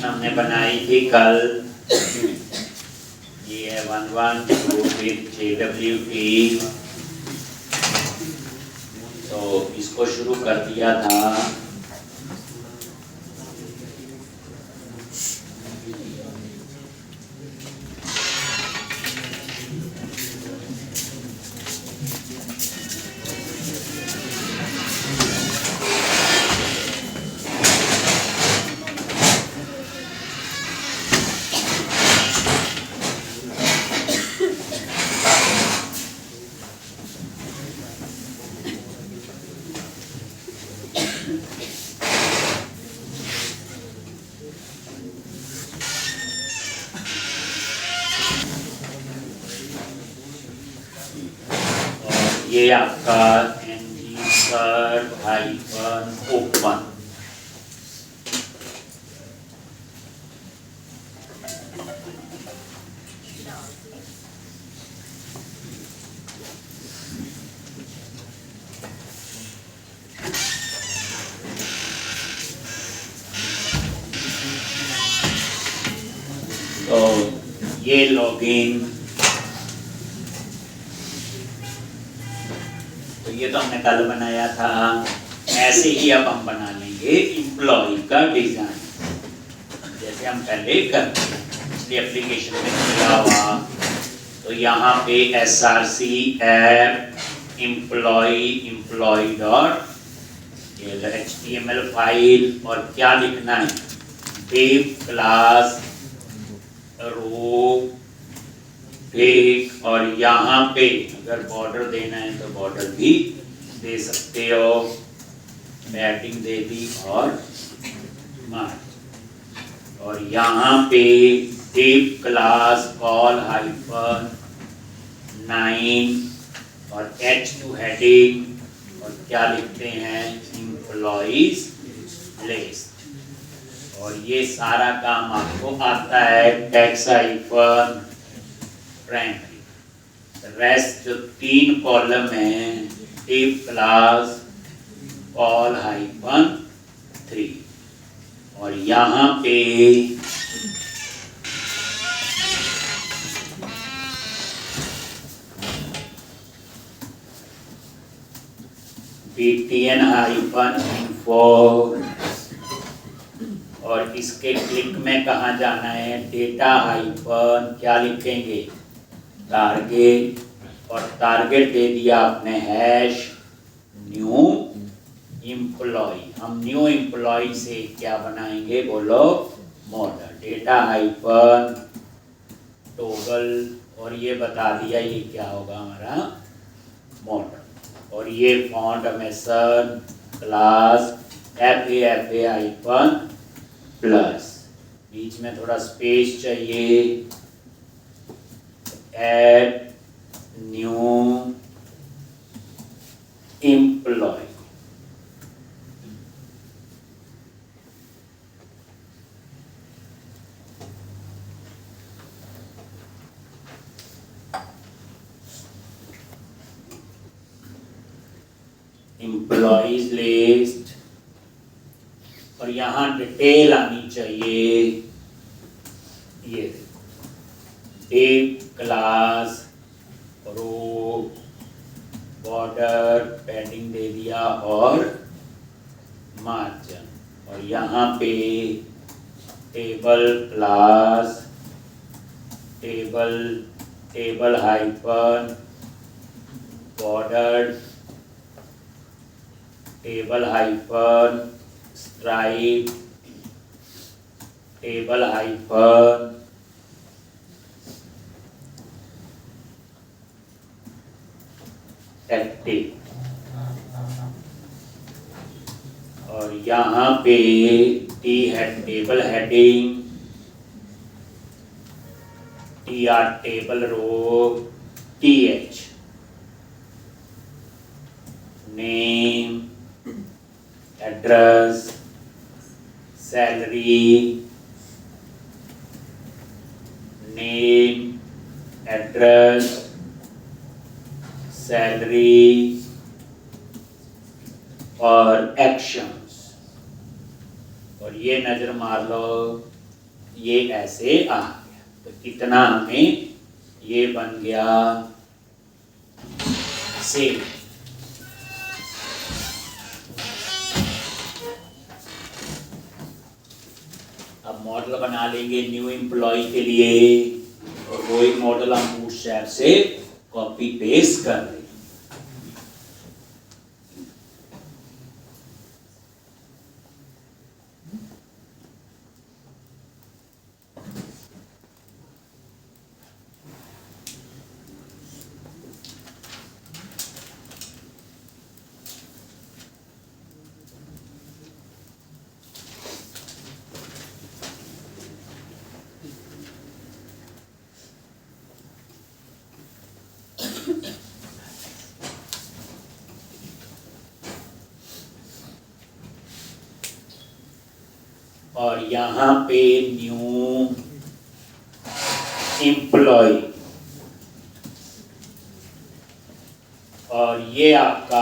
हमने बनाई थी कल। ये है 112 विद JWT। तो इसको शुरू कर दिया था। ये आपका NG कर्व हाइफन ओपन। तो ये लॉगिन, ये तो हमने कल बनाया था। ऐसे ही अब हम बना लेंगे एम्प्लॉय का डिजाइन, जैसे हम पहले करते हैं पिछली एप्लीकेशन में किया हुआ। तो यहाँ पे SRC app employ dot HTML file, और क्या लिखना है, डिव क्लास रो एक, और यहाँ पे अगर बॉर्डर देना है तो बॉर्डर भी दे सकते हो। पैडिंग दे दी और मार्क, और यहाँ पे डिव क्लास कॉल हाइफन 9 और H2 हेडिंग, और क्या लिखते हैं, एम्प्लॉइज लिस्ट। और ये सारा काम आपको आता है टैक्स हाइफन प्राइमरी। रेस्ट जो 3 कॉलम है, डिव क्लास कॉल हाइफन 3, और यहाँ पे btn हाइफन info, और इसके क्लिक में कहाँ जाना है, डेटा हाइफन क्या लिखेंगे, टारगेट, और टारगेट दे दिया आपने हैश न्यू एम्प्लॉय। हम न्यू एम्प्लॉय से क्या बनाएंगे, बोलो, मॉडल। डेटा हाइफन टोगल, और ये बता दिया ये क्या होगा हमारा मॉडल। और ये font awesome class FA hyphen plus, बीच में थोड़ा स्पेस चाहिए, add new employee. Employees list, और यहाँ डिटेल आनी चाहिए, ये div class row border padding दे दिया और मार्जिन, और यहाँ पे table class table hyphen border table hyphen stripe table hyphen active, और यहाँ पे T head table heading, TR table row, TH name address salary name address salary और एक्शंस। और ये नजर मार लो, ये ऐसे आ गया। तो कितना हमें ये बन गया सेम। अब मॉडल बना लेंगे न्यू एम्प्लॉय के लिए, और वही मॉडल हम बूटस्ट्रैप से कॉपी पेस्ट कर रहे हैं। और यहाँ पे न्यू एम्प्लॉय, और ये आपका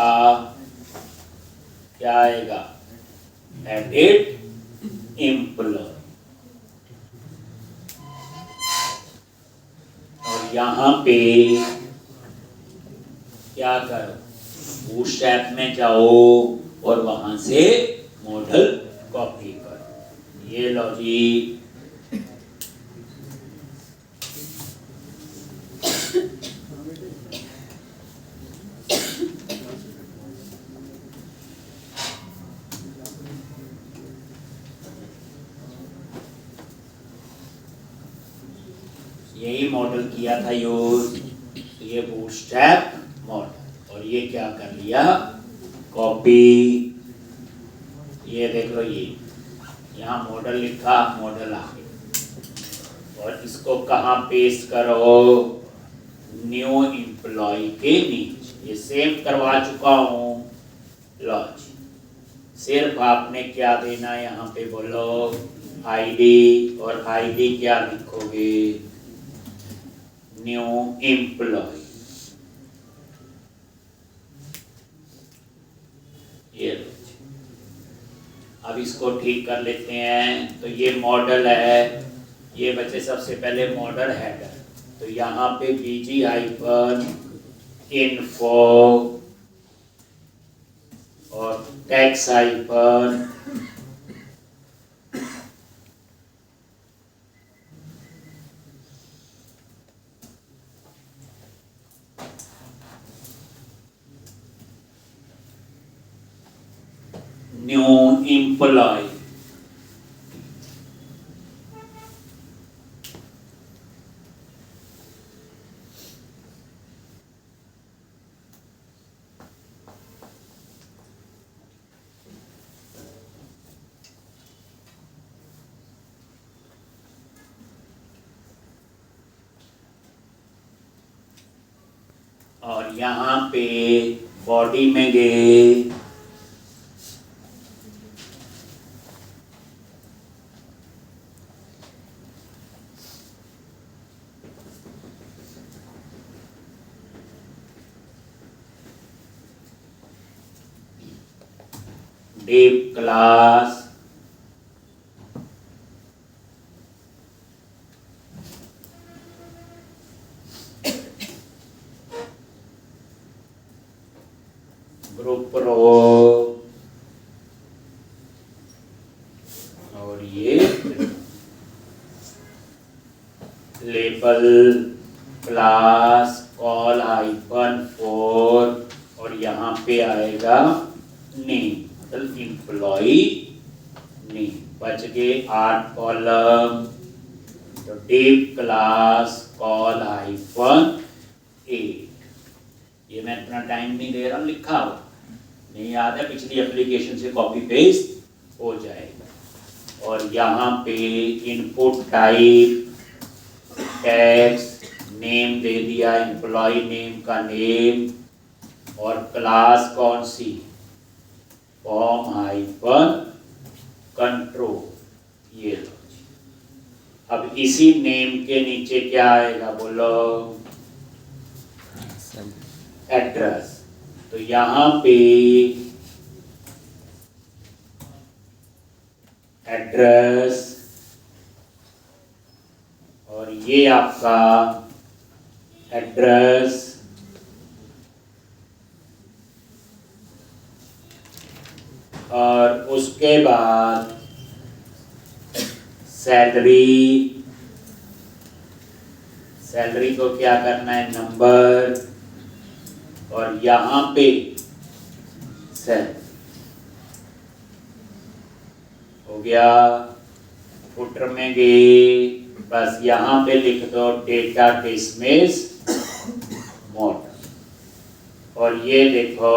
क्या आएगा, एडिट एम्प्लॉय। और यहाँ पे क्या करो, बूटस्ट्रैप में जाओ और वहां से मॉडल कॉपी करो। ये लो जी, यही मॉडल किया था यूज। तो ये बूटस्ट्रैप मॉडल, और ये क्या कर लिया, कॉपी। ये देख लो, ये यहाँ मॉडल लिखा, मॉडल आ गया। और इसको कहाँ पेस्ट करो, न्यू एम्प्लॉय के नीचे। ये सेव करवा चुका हूँ। लो जी, सिर्फ आपने क्या देना है यहाँ पे, बोलो आईडी, और आईडी क्या लिखोगे, न्यू एम्प्लॉय। ये लो, अब इसको ठीक कर लेते हैं। तो ये मॉडल है, ये बच्चे सबसे पहले मॉडल हेडर। तो यहाँ पे बीजी हाइफन इन्फो और टैक्स हाइफन न्यू एम्प्लॉय। और यहाँ पे बॉडी में गए, डिव क्लास, ग्रुप रो, और ये लेबल क्लास कॉल हाइफन 4, और यहाँ पे आएगा नेम, मतलब एम्प्लॉय नेम। बच गए 8 कॉलम। तो डिव क्लास कॉल हाइफन 8। ये मैं इतना टाइम नहीं दे रहा हूँ, लिखा हुआ नहीं याद है, पिछली एप्लीकेशन से कॉपी पेस्ट हो जाएगा। और यहाँ पे इनपुट टाइप टेक्स्ट नेम दे दिया, एम्प्लॉय नेम का नेम, और क्लास कौन सी, फॉर्म हाइफन कंट्रोल। ये लो। अब इसी नेम के नीचे क्या आएगा, बोलो एड्रेस। तो यहाँ पे एड्रेस और ये आपका एड्रेस, और उसके बाद सैलरी, सैलरी को क्या करना है, नंबर, और यहाँ पे सैलरी हो गया। फुटर में गए, बस यहाँ पे लिख दो डेटा डिसमिस मॉडल, और ये देखो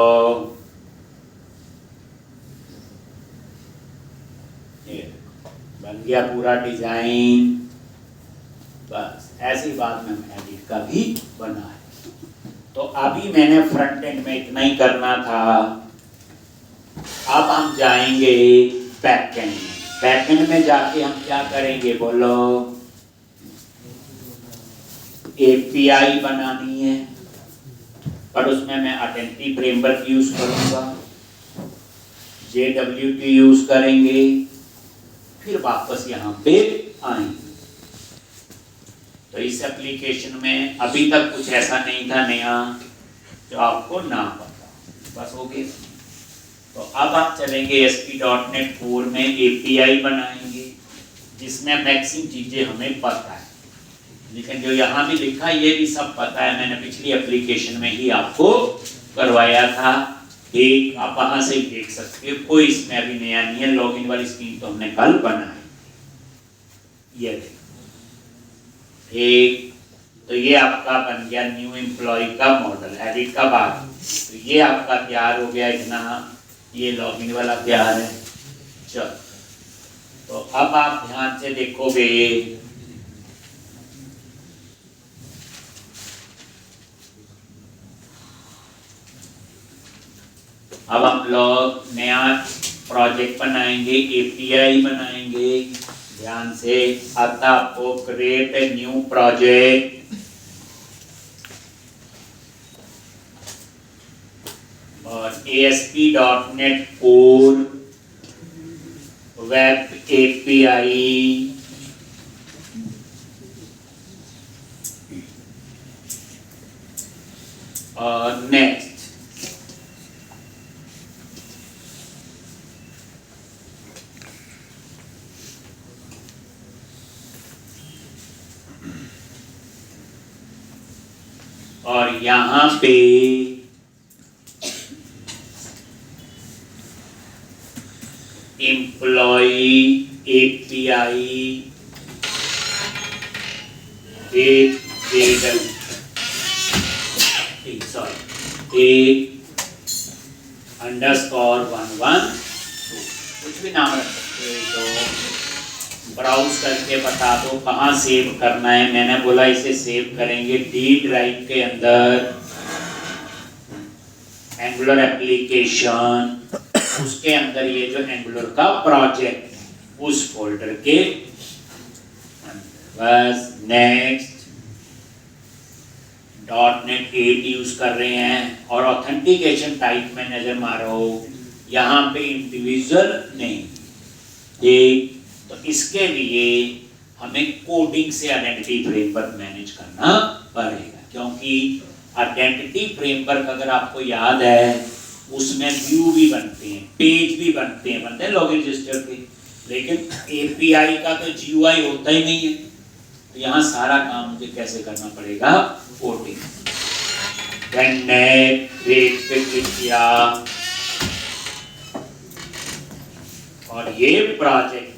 ये बन गया पूरा डिजाइन। बस ऐसी बात में एडिट का भी बना है। तो अभी मैंने फ्रंट एंड में इतना ही करना था। अब हम जाएंगे बैक एंड में। बैक एंड में जाके हम क्या करेंगे बोलो, एपीआई बनानी है, पर उसमें मैं आइडेंटिटी फ्रेमवर्क यूज करूंगा, JWT यूज करेंगे, फिर वापस यहाँ पे आएंगे। तो इस एप्लीकेशन में अभी तक कुछ ऐसा नहीं था नया जो आपको ना पता, बस हो गया। तो अब आप चलेंगे ASP.NET Core में, एपीआई बनाएंगे जिसमें मैक्सिमम चीजें हमें पता है, लेकिन जो यहाँ भी लिखा ये भी सब पता है, मैंने पिछली एप्लीकेशन में ही आपको करवाया था। एक आप वहां से देख सकते हो, कोई इसमें अभी नया नहीं है। लॉगिन वाली स्क्रीन तो हमने कल बनाई। ये एक तो ये आपका बन गया न्यू एम्प्लॉय का मॉडल, एडिट का बाद। तो ये आपका तैयार हो गया इतना, ये लॉगिन वाला तैयार है। चलो, तो अब आप ध्यान से देखोगे, अब हम लोग नया प्रोजेक्ट बनाएंगे, एपीआई बनाएंगे। ध्यान से आता आपको क्रिएट ए न्यू प्रोजेक्ट, और ASP.NET Core वेब एपीआई, और नेक्स्ट। और यहाँ पे एम्प्लॉई एपीआई एक अंडरस्कोर 112, कुछ भी नाम रख सकते हो। तो ब्राउज करके बता दो कहाँ सेव करना है। मैंने बोला इसे सेव करेंगे D ड्राइव के अंदर, एंगुलर एप्लीकेशन, उसके अंदर ये जो एंगुलर का प्रोजेक्ट उस फोल्डर के बस। नेक्स्ट, .NET 8 यूज कर रहे हैं, और ऑथेंटिकेशन टाइप में नजर मारो, यहाँ पे इंडिविजुअल नहीं। ठीक, तो इसके लिए हमें कोडिंग से आइडेंटिटी फ्रेमवर्क मैनेज करना पड़ेगा, क्योंकि आइडेंटिटी फ्रेमवर्क अगर आपको याद है उसमें व्यू भी बनते हैं, पेज भी बनते हैं लॉगिन रजिस्टर के, लेकिन एपीआई का तो GUI होता ही नहीं है। तो यहाँ सारा काम मुझे कैसे करना पड़ेगा, कोडिंग। क्रिएट पे क्लिक किया, और ये प्रोजेक्ट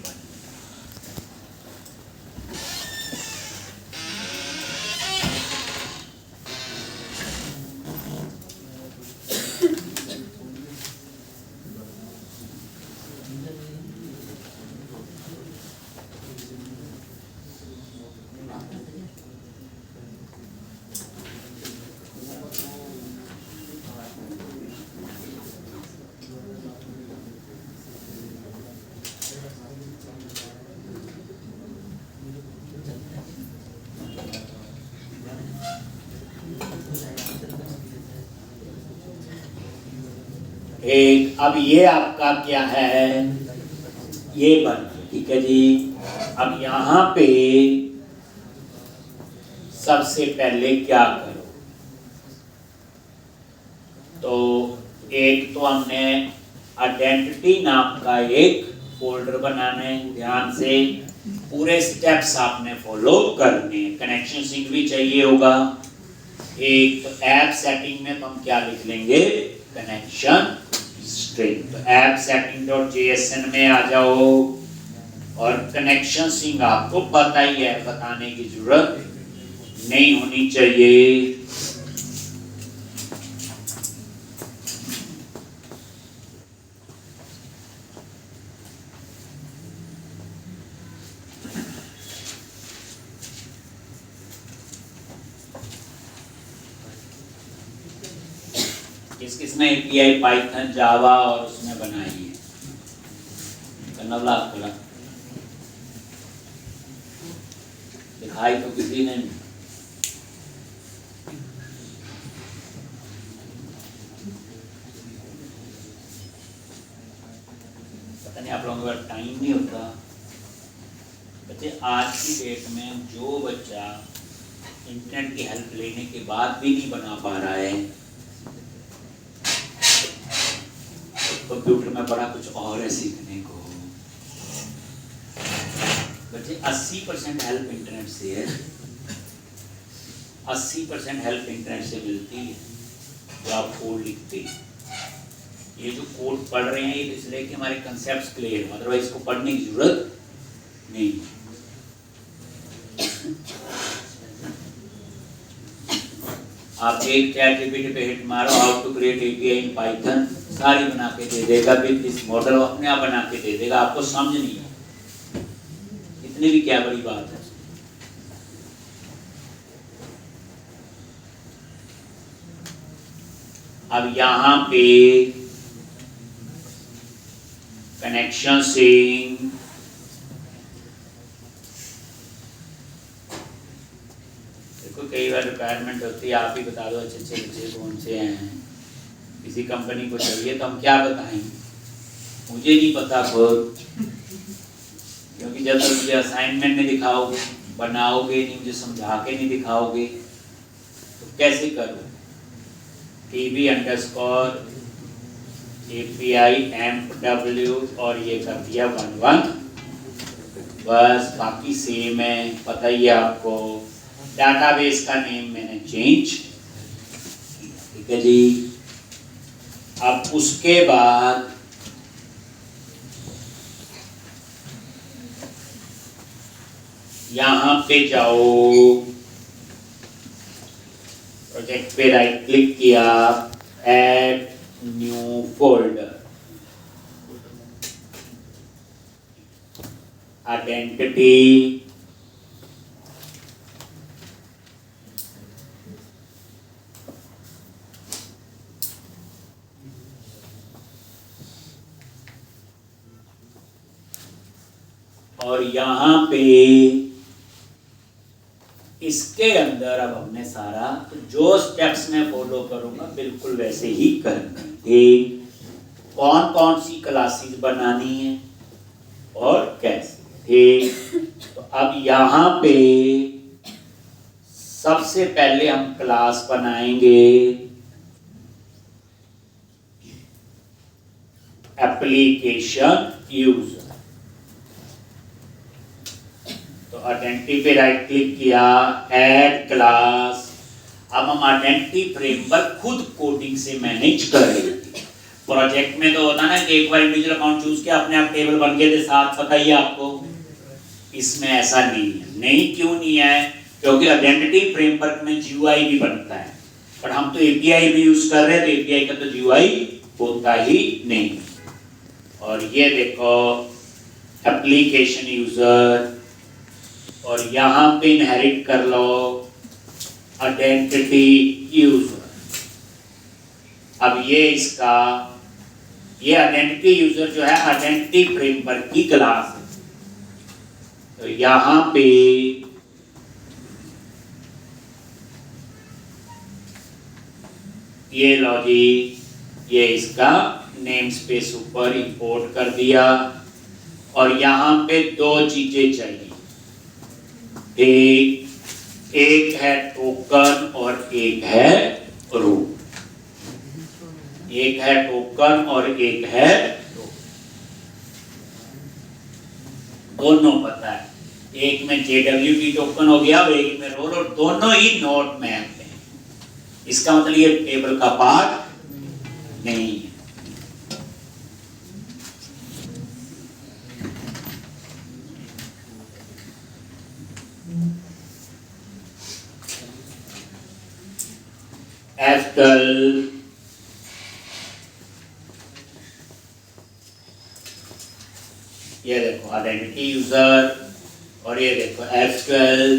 एक। अब ये आपका क्या है, ये बन, ठीक है जी। अब यहाँ पे सबसे पहले क्या करो, तो एक तो हमने आइडेंटिटी नाम का एक फोल्डर बनाना है। ध्यान से पूरे स्टेप्स आपने फॉलो करने। कनेक्शन सिंक भी चाहिए होगा। एक तो ऐप सेटिंग में तो हम क्या लिख लेंगे, कनेक्शन स्ट्रिंग। तो ऐप सेटिंग डॉट JSON में आ जाओ, और कनेक्शन सिंक आपको पता ही है, बताने की जरूरत नहीं होनी चाहिए। किसने API पाइथन जावा और उसमें बनाई है, दिखाई तो किसी ने नहीं। पता नहीं आप लोगों के पास टाइम नहीं होता। बच्चे आज की डेट में जो बच्चा इंटरनेट की हेल्प लेने के बाद भी नहीं बना पा रहा है, कंप्यूटर में बड़ा कुछ और है सीखने को। बच्चे 80% हेल्प इंटरनेट से है, 80% हेल्प इंटरनेट से मिलती है। जो आप कोड लिखते हैं, ये जो कोड पढ़ रहे हैं, ये इसलिए कि हमारे कंसेप्ट्स क्लियर है, अदरवाइज इसको पढ़ने की जरूरत नहीं। आप एक ChatGPT पे हिट मारो, how to create API in Python, सारी बना के दे देगा। विद दिस मॉडल अपने आप बना के दे देगा, आपको समझ नहीं है। इतनी भी क्या बड़ी बात है। अब यहां पे कनेक्शन सिंक, देखो कई बार रिक्वायरमेंट होती है, आप ही बता दो अच्छे अच्छे बच्चे कौन से हैं। किसी कंपनी को चाहिए तो हम क्या बताएंगे, मुझे नहीं पता खुद, क्योंकि जब तक मुझे असाइनमेंट नहीं दिखाओगे, बनाओगे नहीं, मुझे समझा के नहीं दिखाओगे तो कैसे करो। TB_API MW और ये कर दिया 11, बस बाकी सेम है, पता ही है आपको। डाटाबेस का नेम मैंने चेंज, ठीक है जी। अब उसके बाद यहां पे जाओ, प्रोजेक्ट पे राइट क्लिक किया, ऐड न्यू फोल्डर, आइडेंटिटी, और यहां पे इसके अंदर अब हमने सारा, तो जो स्टेप्स मैं फॉलो करूंगा बिल्कुल वैसे ही करना है। कौन कौन सी क्लासेस बनानी है और कैसे। तो अब यहां पे सबसे पहले हम क्लास बनाएंगे एप्लीकेशन यूजर। तो आइडेंटिटी पे राइट क्लिक किया, ऐड क्लास। अब हम आइडेंटिटी फ्रेमवर्क खुद कोडिंग से मैनेज करेंगे। प्रोजेक्ट में तो होता ना कि एक बार इंडिविजुअल अकाउंट चूज किया, अपने आप टेबल बन के साथ, पता ही आपको। इसमें ऐसा नहीं है। नहीं क्यों नहीं है, क्योंकि आइडेंटिटी फ्रेमवर्क में GUI भी बनता है, पर हम तो API भी यूज कर रहे हैं, तो API का तो GUI होता ही नहीं। और ये देखो एप्लीकेशन यूजर, और यहां पे इनहेरिट कर लो आइडेंटिटी यूजर। अब ये इसका, ये आइडेंटिटी यूजर जो है आइडेंटिटी फ्रेमवर्क की क्लास है। तो यहां पे ये लो जी, ये इसका नेम स्पेस ऊपर इंपोर्ट कर दिया। और यहां पे दो चीजें चाहिए, एक एक है टोकन और एक है रो। एक है टोकन और एक है रो, दोनों पता है। एक में JWT टोकन हो गया और एक में रोल, और दोनों ही नोट में आते हैं। इसका मतलब ये टेबल का पार्ट नहीं है। एसक्यूएल ये देखो आइडेंटिटी यूजर, और ये देखो एसक्यूएल,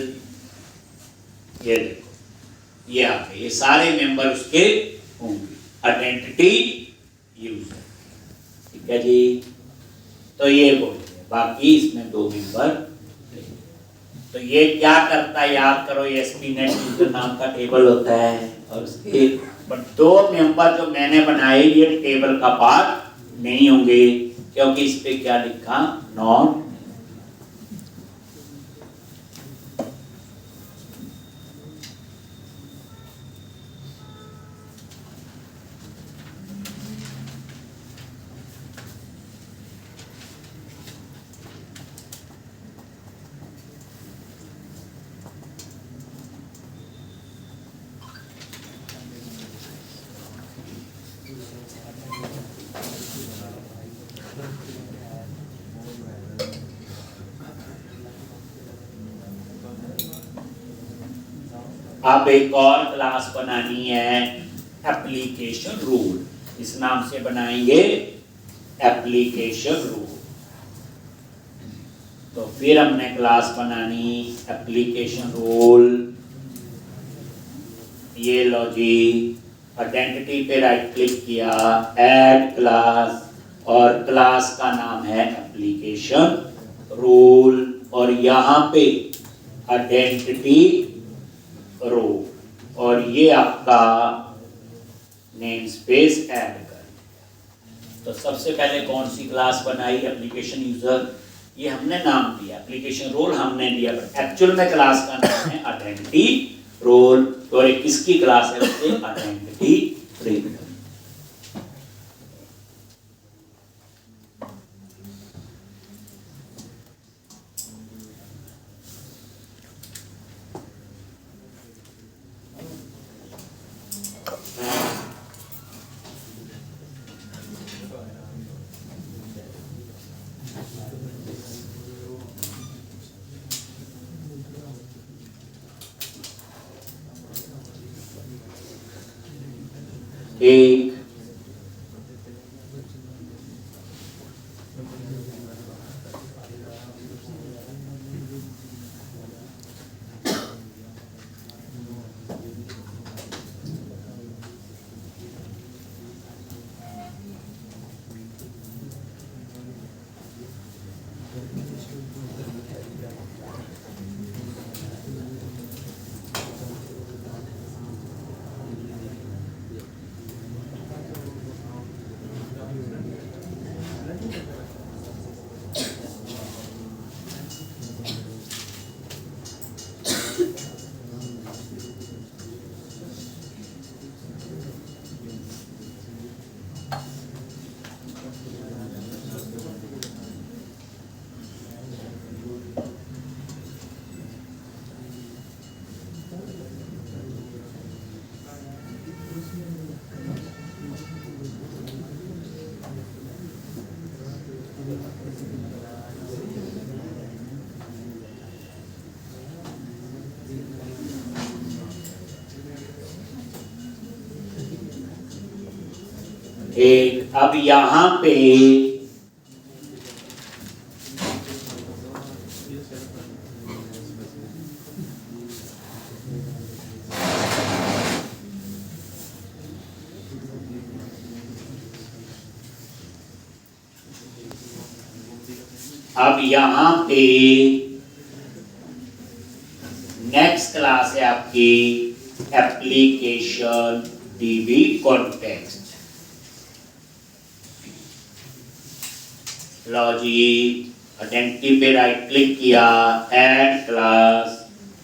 ये देखो ये आ गए, ये सारे मेंबर उसके होंगे आइडेंटिटी यूजर। ठीक है जी, तो ये बोलिए, बाकी इसमें 2 मेंबर। तो ये क्या करता है याद करो, ये SPNet यूजर नाम का टेबल होता है, और उसके बट 2 मेंबर जो मैंने बनाए ये टेबल का पार्ट नहीं होंगे, क्योंकि इस पे क्या लिखा, नॉट। अब एक और क्लास बनानी है एप्लीकेशन रूल, इस नाम से बनाएंगे एप्लीकेशन रूल। तो फिर हमने क्लास बनानी एप्लीकेशन रूल। ये लो जी, आइडेंटिटी पे राइट क्लिक किया, ऐड क्लास, और क्लास का नाम है एप्लीकेशन रूल, और यहाँ पे आइडेंटिटी रो, और ये आपका नेम स्पेस ऐड कर। तो सबसे पहले कौन सी क्लास बनाई, एप्लीकेशन यूजर, ये हमने नाम दिया, एप्लीकेशन रोल हमने दिया, पर एक्चुअल में क्लास का नाम है आइडेंटिटी रोल, और एक किसकी क्लास है, उससे आइडेंटिटी रो। एक एक अब यहाँ पे नेक्स्ट क्लास है आपकी एप्लीकेशन DB कॉन्टेक्स्ट। लो जी, आइडेंटिटी पे राइट क्लिक किया, ऐड क्लास,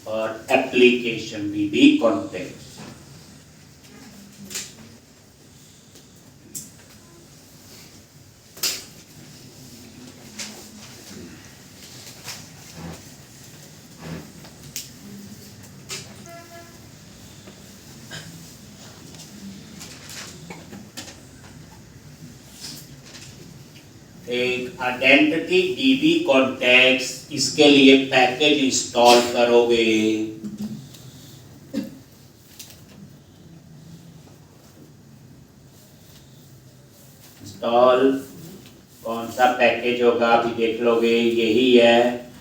और application DB context. एक आइडेंटिटी डीबी कॉन्टेक्स्ट, इसके लिए पैकेज इंस्टॉल करोगे। इंस्टॉल कौन सा पैकेज होगा अभी देख लोगे, यही है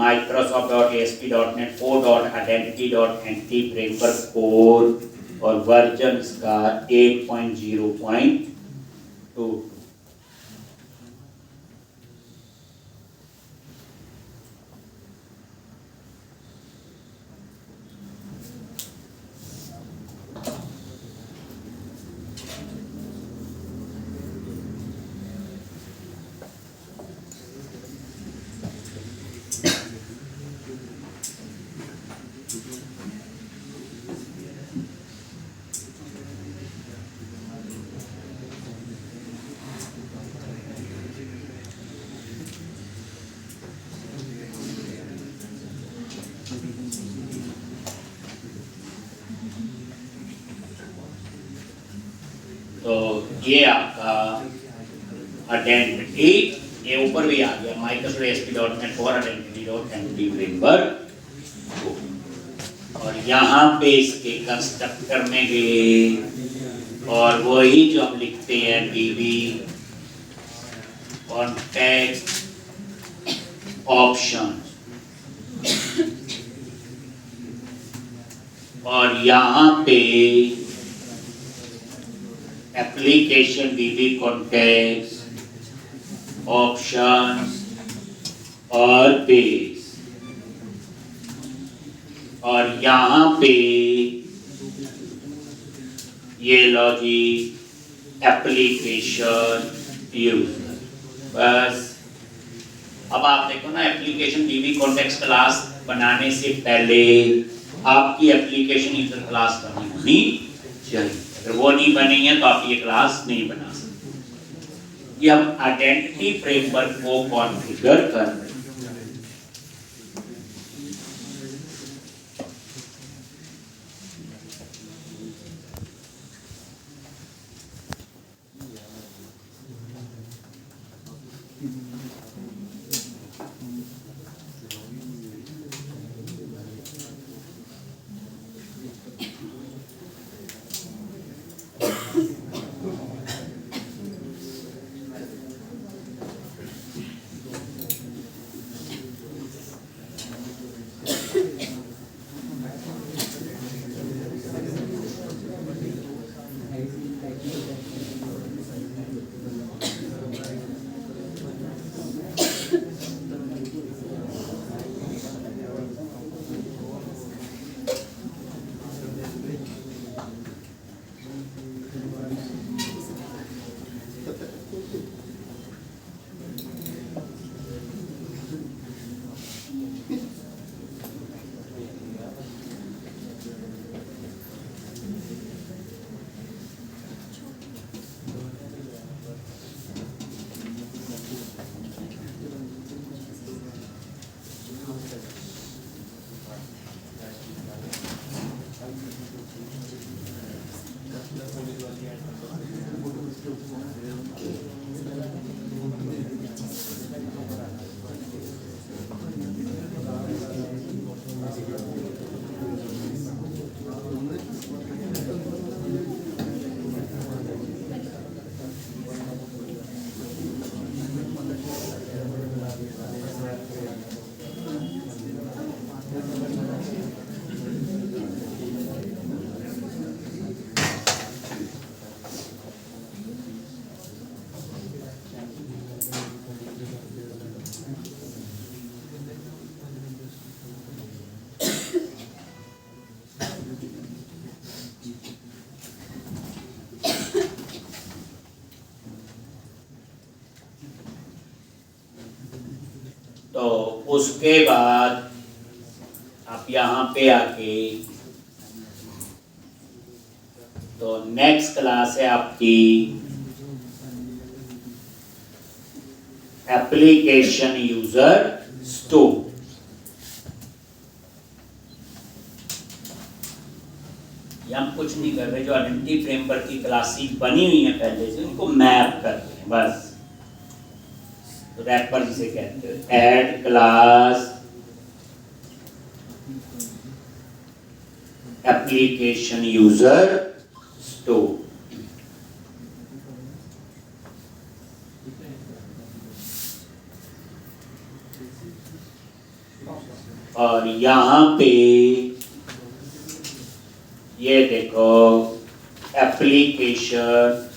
Microsoft.ASP.NET 4.Identity.NT फ्रेमवर्क कोर और वर्जन इसका 8.0.2। तो ये आपका आइडेंटिटी, ये ऊपर भी आ गया Microsoft ASP.NET 4 Identity.NT फ्रेमवर्क। और यहाँ पे इसके कंस्ट्रक्टर में गए और वही जो हम लिखते हैं डीबी कॉन्टेक्स्ट ऑप्शन, और यहाँ पे एप्लीकेशन डीबी कॉन्टेक्स्ट ऑप्शंस और बेस, और यहाँ पे ये लॉजिक एप्लीकेशन यूजर। बस अब आप देखो ना, एप्लीकेशन डीबी कॉन्टेक्स्ट क्लास बनाने से पहले आपकी एप्लीकेशन यूजर क्लास बनी होनी चाहिए। अगर वो नहीं बनी है तो आप ये क्लास नहीं बना सकते। ये हम आइडेंटिटी फ्रेमवर्क को कॉन्फ़िगर कर रहे हैं। तो उसके बाद आप यहाँ पे आके तो नेक्स्ट क्लास है आपकी एप्लीकेशन यूजर स्टोर। हम कुछ नहीं कर रहे, जो आइडेंटिटी फ्रेमवर्क की क्लासेस बनी हुई हैं पहले से उनको मैप कर रहे हैं बस। तो रैपर जिसे कहते हैं, add class application user store. और यहाँ पे ये देखो एप्लीकेशन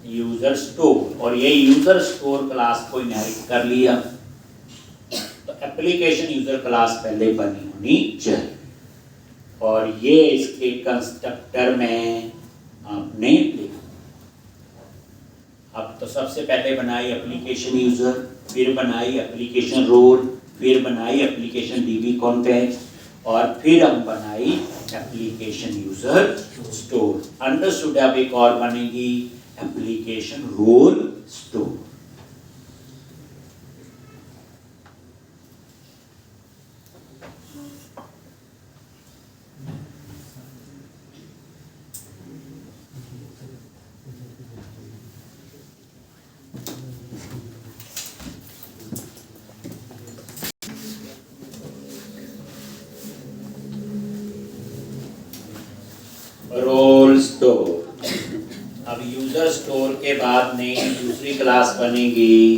यूजर स्टोर, और ये यूजर स्टोर क्लास को इनहेरिट कर लिया। तो एप्लीकेशन यूजर क्लास पहले बनी होनी चाहिए, और ये इसके कंस्ट्रक्टर में आपने लिखा। अब तो सबसे पहले बनाई एप्लीकेशन यूजर, फिर बनाई एप्लीकेशन रोल, फिर बनाई एप्लीकेशन डीबी कॉन्टेक्स्ट, और फिर हम बनाई एप्लीकेशन यूजर स्टोर। अंडरस्टूड? अब एक और बनेगी application role store. Role store. अब यूजर स्टोर के बाद में दूसरी क्लास बनेगी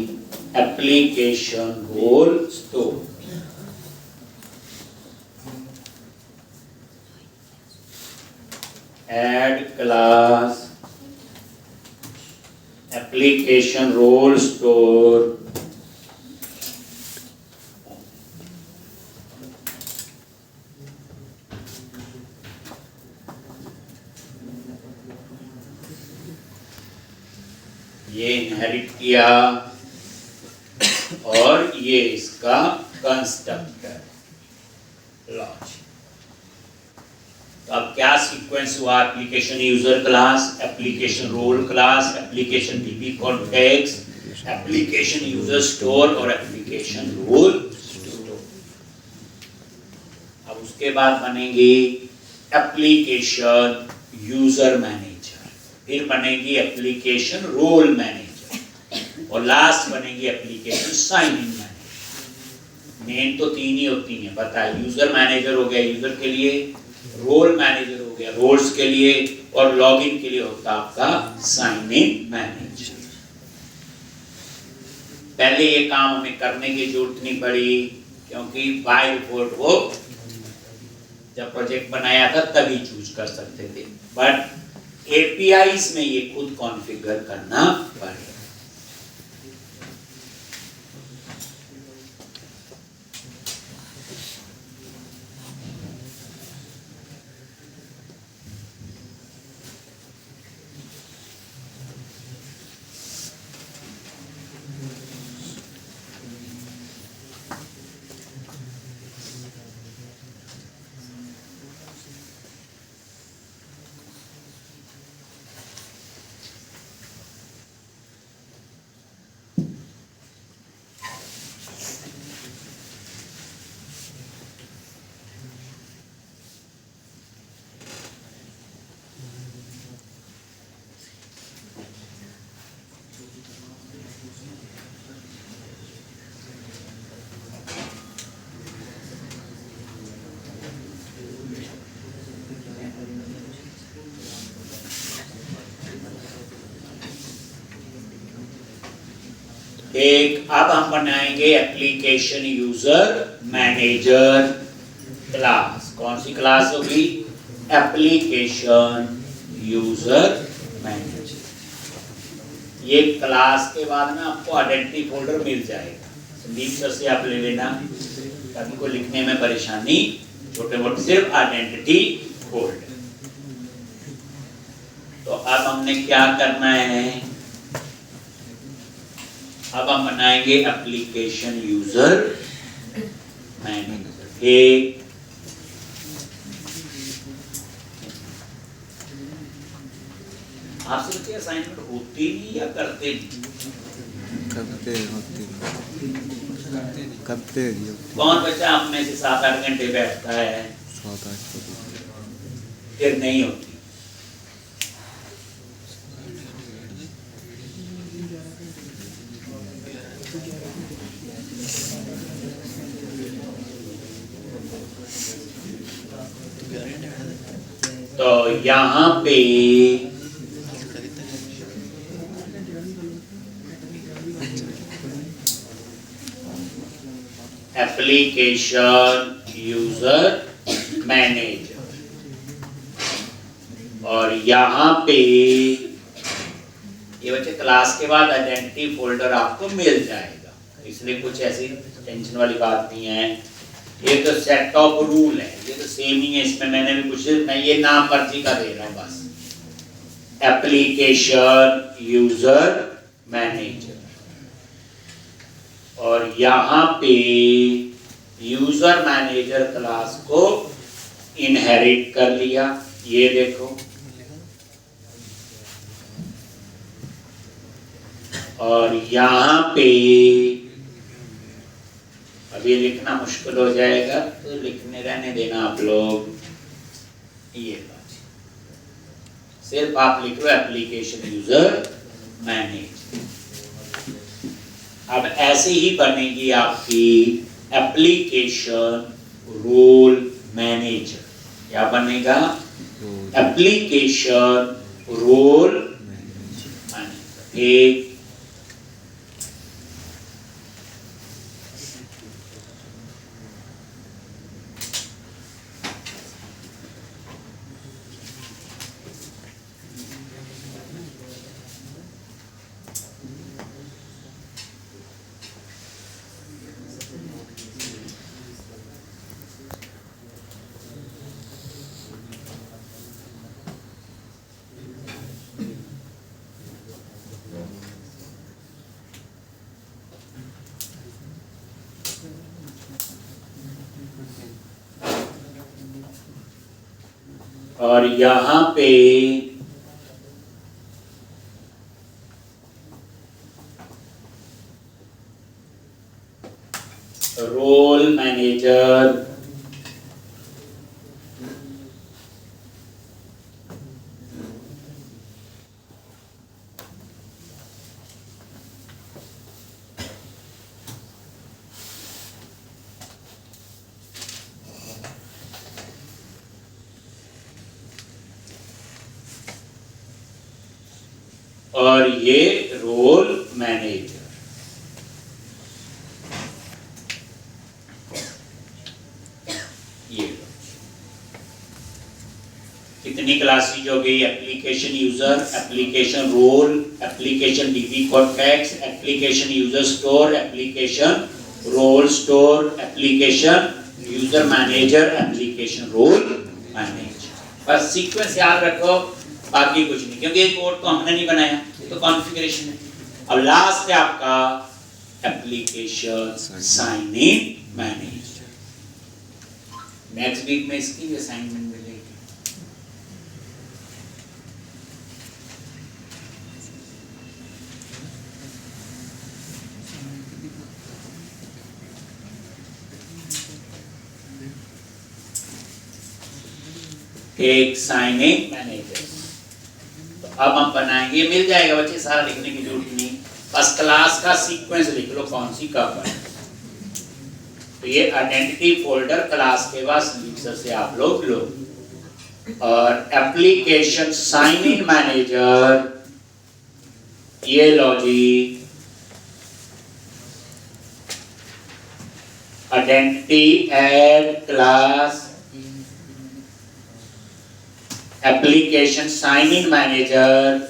application role store. Add class application role store ये इनहेरिट किया, और ये इसका कंस्ट्रक्टर लॉजिक। तो अब क्या सीक्वेंस हुआ? Application user class, application role class, application DB context, application user store और एप्लीकेशन रोल स्टोर। अब उसके बाद बनेगी एप्लीकेशन यूजर मैनेजर, फिर बनेगी एप्लीकेशन रोल मैनेजर, और लास्ट बनेगी application sign in manager. Main तो तीन ही होती हैं, पता है। यूजर मैनेजर हो गया यूजर के लिए, रोल मैनेजर हो गया रोल्स के लिए, और लॉगिन के लिए होता आपका साइन इन मैनेजर। पहले ये काम हमें करने की जरूरत नहीं पड़ी, क्योंकि बाय डिफॉल्ट वो जब प्रोजेक्ट बनाया था तभी चूज कर सकते थे, बट एपीआईज में ये खुद कॉन्फ़िगर करना पड़ेगा। एक अब हम बनाएंगे एप्लीकेशन यूजर मैनेजर क्लास। कौन सी क्लास होगी? Application user manager. ये क्लास के बाद ना आपको आइडेंटिटी फोल्डर मिल जाएगा, संदीप सर से आप ले लेना, कभी को लिखने में परेशानी, छोटे मोटे सिर्फ आइडेंटिटी फोल्डर। तो अब हमने क्या करना है? अब हम बनाएंगे एप्लीकेशन यूजर मैनेजर। एक आपसे बच्चे असाइनमेंट होती नहीं या करते नहीं? करते होती करते ही होती। कौन बच्चा आप में से 7-8 घंटे बैठता है? 7-8 फिर नहीं होती। तो यहाँ पे एप्लीकेशन यूजर मैनेजर, और यहाँ पे ये बच्चे क्लास के बाद आइडेंटिटी फोल्डर आपको मिल जाएगा, इसलिए कुछ ऐसी टेंशन वाली बात नहीं है। ये तो सेट ऑफ रूल है, ये तो सेम ही है, इसमें मैंने भी कुछ, मैं ये नाम मर्जी का दे रहा हूँ बस। एप्लीकेशन यूजर मैनेजर, और यहाँ पे यूजर मैनेजर क्लास को इनहेरिट कर लिया, ये देखो। और यहाँ पे अब ये लिखना मुश्किल हो जाएगा तो लिखने रहने देना आप लोग, ये बात सिर्फ आप लिख लो एप्लीकेशन यूजर मैनेजर। अब ऐसे ही बनेगी आपकी एप्लीकेशन रोल मैनेजर। क्या बनेगा? Application role manager. एक और यहाँ पे रोल मैनेजर और ये रोल मैनेजर। ये कितनी क्लासेज हो गई? Application user, application role, application DB contacts, application user store, application role store, application user manager, application role manager. बस सीक्वेंस याद रखो, बाकी कुछ नहीं, क्योंकि एक कोड तो हमने नहीं बनाया, ये तो कॉन्फ़िगरेशन है। अब लास्ट है आपका application sign in manager. Next week में इसकी भी असाइनमेंट मिलेगी। एक साइन इन मैनेजर। अब हम बनाएंगे, मिल जाएगा बच्चे, सारा लिखने की जरूरत नहीं, बस क्लास का सीक्वेंस लिख लो कौन सी कब है। तो ये आइडेंटिटी फोल्डर क्लास के बाद मिक्सर से आप लोग लो, और एप्लीकेशन साइन इन मैनेजर ये लो जी, identity add class application sign in manager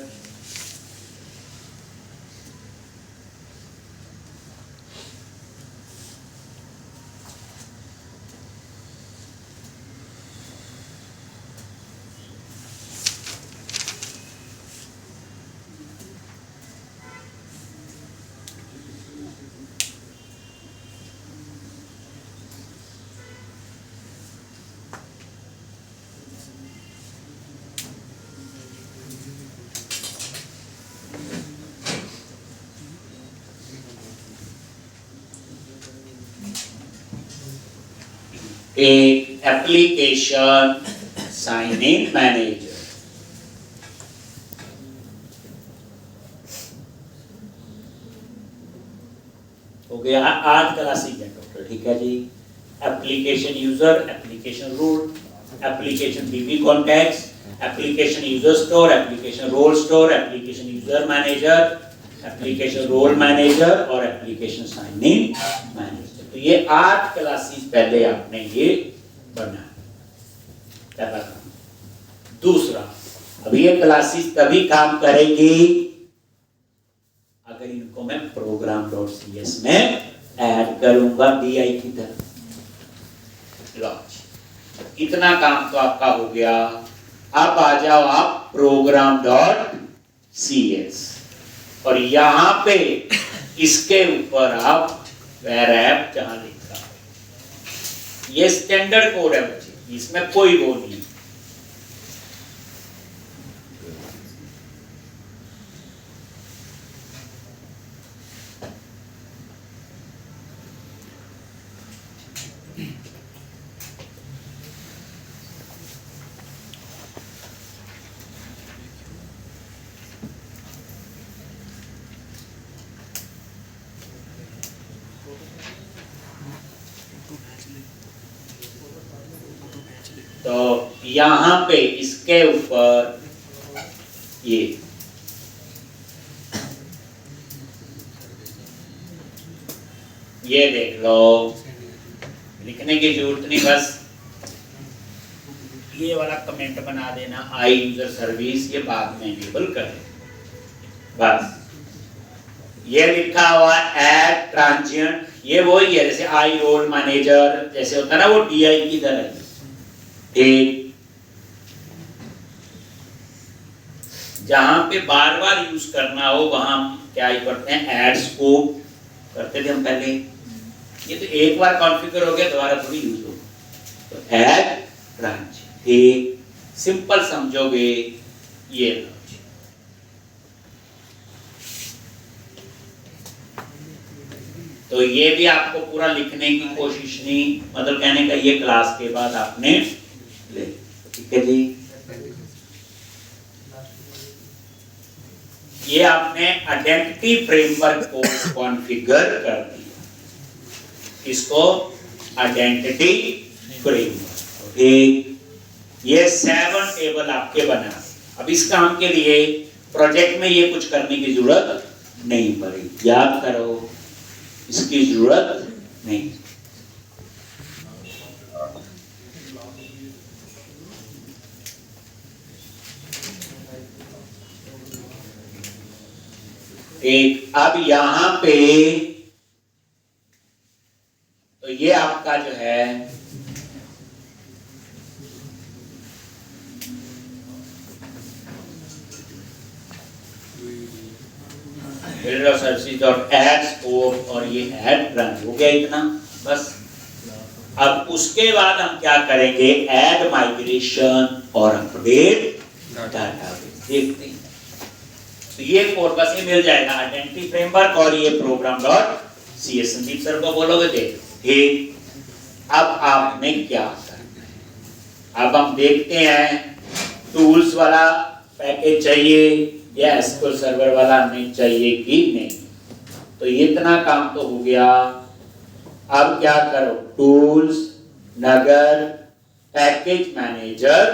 एक एप्लीकेशन साइन इन मैनेजर। हो गया आज क्लासिक डॉक्टर, ठीक है जी। Application user, application root, application DB context, application user store, application role store, application user manager, application role manager और application sign in manager. तो ये 8 क्लासेस पहले आपने ये बना पहला काम। दूसरा, अभी ये क्लासेस तभी काम करेंगी अगर इनको मैं program.cs में ऐड करूंगा DI की तरह। इतना काम तो आपका हो गया। अब आ जाओ आप program.cs और यहां पे इसके ऊपर आप wrap जहां लिखा है, ये स्टैंडर्ड कोड है बच्चे, इसमें कोई वो नहीं। तो यहां पे इसके ऊपर ये देख लो, लिखने की जरूरत नहीं, बस ये वाला कमेंट बना देना, आई यूजर सर्विस, ये बाद में इनेबल कर बस। ये लिखा हुआ ऐड ट्रांजिएंट, ये वही है जैसे आई रोल मैनेजर जैसे होता है ना, वो DI की तरह। ठीक, जहां पे बार बार यूज करना हो वहां हम क्या ही करते हैं, ऐड स्कोप करते थे हम पहले। ये तो एक बार कॉन्फ़िगर हो गया, दोबारा थोड़ी यूज हो। तो ऐड ब्रांच, ठीक, सिंपल समझोगे ये। तो ये भी आपको पूरा लिखने की कोशिश नहीं, मतलब कहने का ये क्लास के बाद आपने ले, ठीक है जी। ये आपने आइडेंटिटी फ्रेमवर्क को कॉन्फ़िगर कर दिया, इसको आइडेंटिटी फ्रेमवर्क। ठीक, ये 7 टेबल आपके बना। अब इस काम के लिए प्रोजेक्ट में ये कुछ करने की जरूरत नहीं पड़ी, याद करो, इसकी जरूरत नहीं। एक, अब यहां पे तो ये आपका जो है ऐड स्कोप और ये ऐड ब्रांच हो गया, इतना बस। अब उसके बाद हम क्या करेंगे, ऐड माइग्रेशन और अपडेट डाटाबेस देखते हैं। तो ये कोड बस ये मिल जाएगा, आइडेंटिटी फ्रेमवर्क और ये program.cs। संदीप सर को बोलोगे देख। ठीक, अब आपने क्या करना है, अब हम देखते हैं टूल्स वाला पैकेज चाहिए या एसक्यूएल सर्वर वाला नहीं चाहिए कि नहीं। तो इतना काम तो हो गया। अब क्या करो, टूल्स, नगर, पैकेज मैनेजर,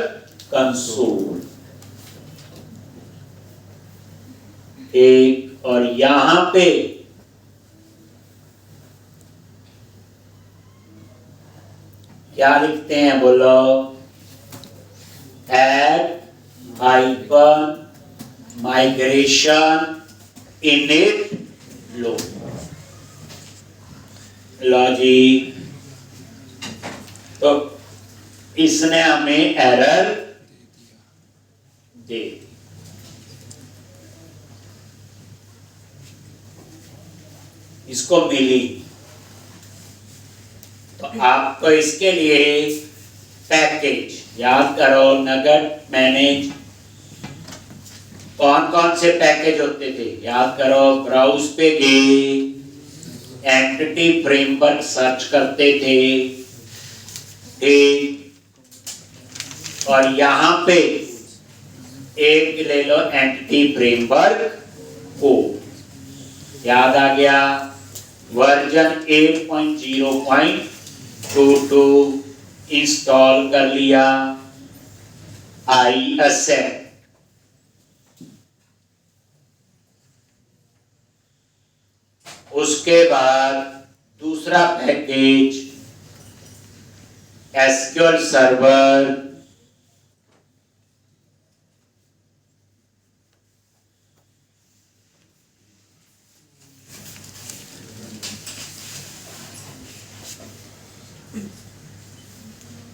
कंसोल, एक, और यहां पे क्या लिखते हैं बोलो, ऐड हाइफन माइग्रेशन इनिट लो लॉजिक। तो इसने हमें एरर दे, इसको मिली। तो आपको इसके लिए पैकेज याद करो, नगर मैनेज, कौन कौन से पैकेज होते थे याद करो, ब्राउज पे गए, एंटिटी फ्रेमवर्क सर्च करते थे, ठीक। और यहाँ पे एक ले लो एंटिटी फ्रेमवर्क ओ, याद आ गया, वर्जन 8.0.22 इंस्टॉल कर लिया, IACEP। उसके बाद दूसरा पैकेज SQL सर्वर,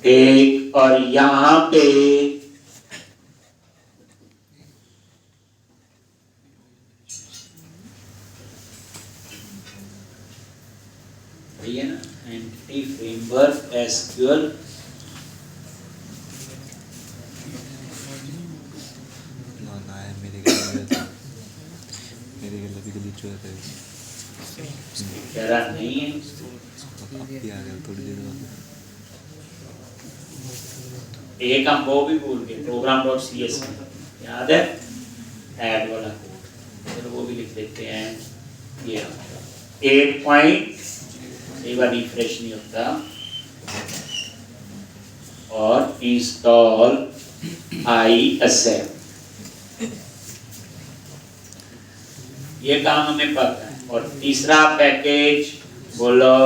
एक, और यहां पे भैया ना एंटिटी फ्रेमवर्क SQL ना है मेरे गले भी गली चुरा था जरा नहीं है, अब भी आ गया थोड़ी देर बाद। एक हम वो भी भूल गए, program.cs में याद है ऐड वाला कोड, चलो वो भी लिख देते हैं। ये 8 पॉइंट, एक बार रिफ्रेश नहीं होता, और इंस्टॉल IACEP, ये काम हमें पता है। और तीसरा पैकेज बोलो,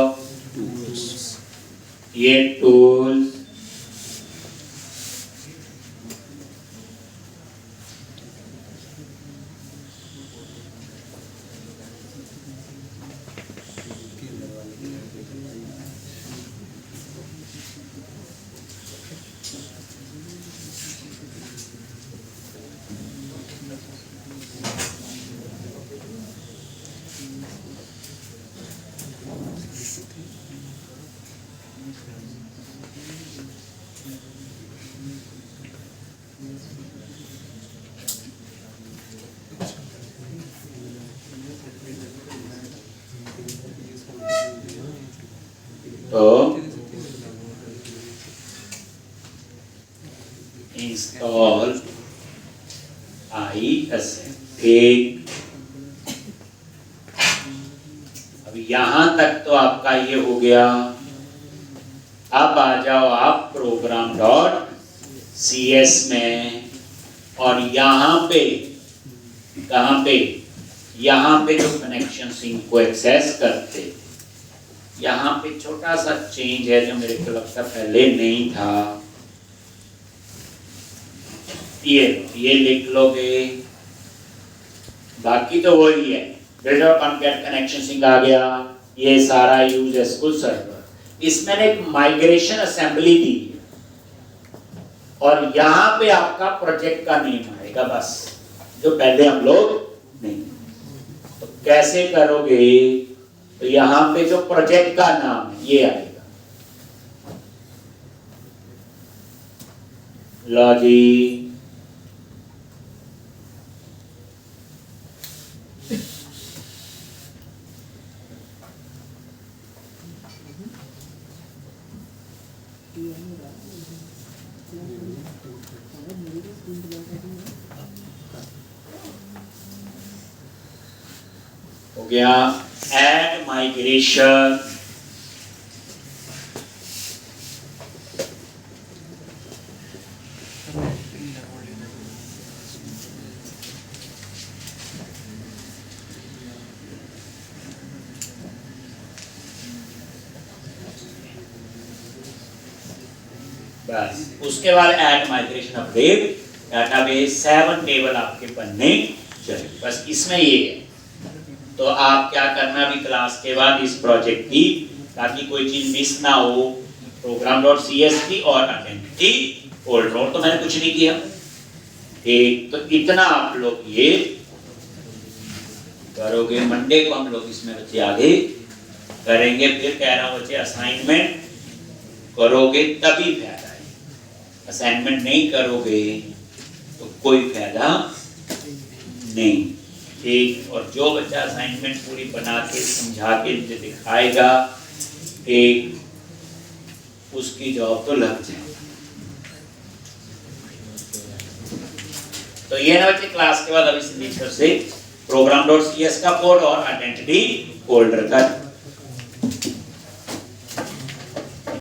ये टूल्स, तो इंस्टॉल IACEP, ठीक। अब यहां तक तो आपका ये हो गया। अब आ जाओ आप program.cs में, और यहाँ पे कहाँ पे, यहाँ पे जो कनेक्शन सिंक को एक्सेस करते, यहाँ पे छोटा सा चेंज है जो मेरे को लगता पहले नहीं था। ये लिख लोगे, बाकी तो वही है। बिल्ड और कॉन्कैट कनेक्शन सिंक आ गया, ये सारा यूज SQL सर्वर। इसमें एक माइग्रेशन असेंबली दी है, और यहाँ पे आपका प्रोजेक्ट का नेम आएगा, बस जो पहले हम लोग नहीं। तो कैसे करोगे, तो यहाँ पे जो प्रोजेक्ट का नाम है ये आएगा, लो जी, हो गया ऐड माइग्रेशन। बस उसके बाद add migration update database 7 table आपके बनने चाहिए, बस इसमें ये है। तो आप क्या करना भी क्लास के बाद इस प्रोजेक्ट की, ताकि कोई चीज मिस ना हो, program.cs की और आइडेंटिटी फोल्डर, और तो मैंने कुछ नहीं किया। ठीक, तो इतना आप लोग ये करोगे। मंडे को हम लोग इसमें बच्चे आगे करेंगे। फिर कह रहा हूँ बच्चे असाइनमेंट करोगे तभी फायदा है, असाइनमेंट नहीं करोगे तो कोई फायदा नहीं। ठीक, और जो बच्चा असाइनमेंट पूरी बना के समझा के मुझे दिखाएगा, एक उसकी जॉब तो लग जाए। तो ये ना बच्चे क्लास के बाद अभी से प्रोग्राम.cs का कोड और आइडेंटिटी फोल्डर का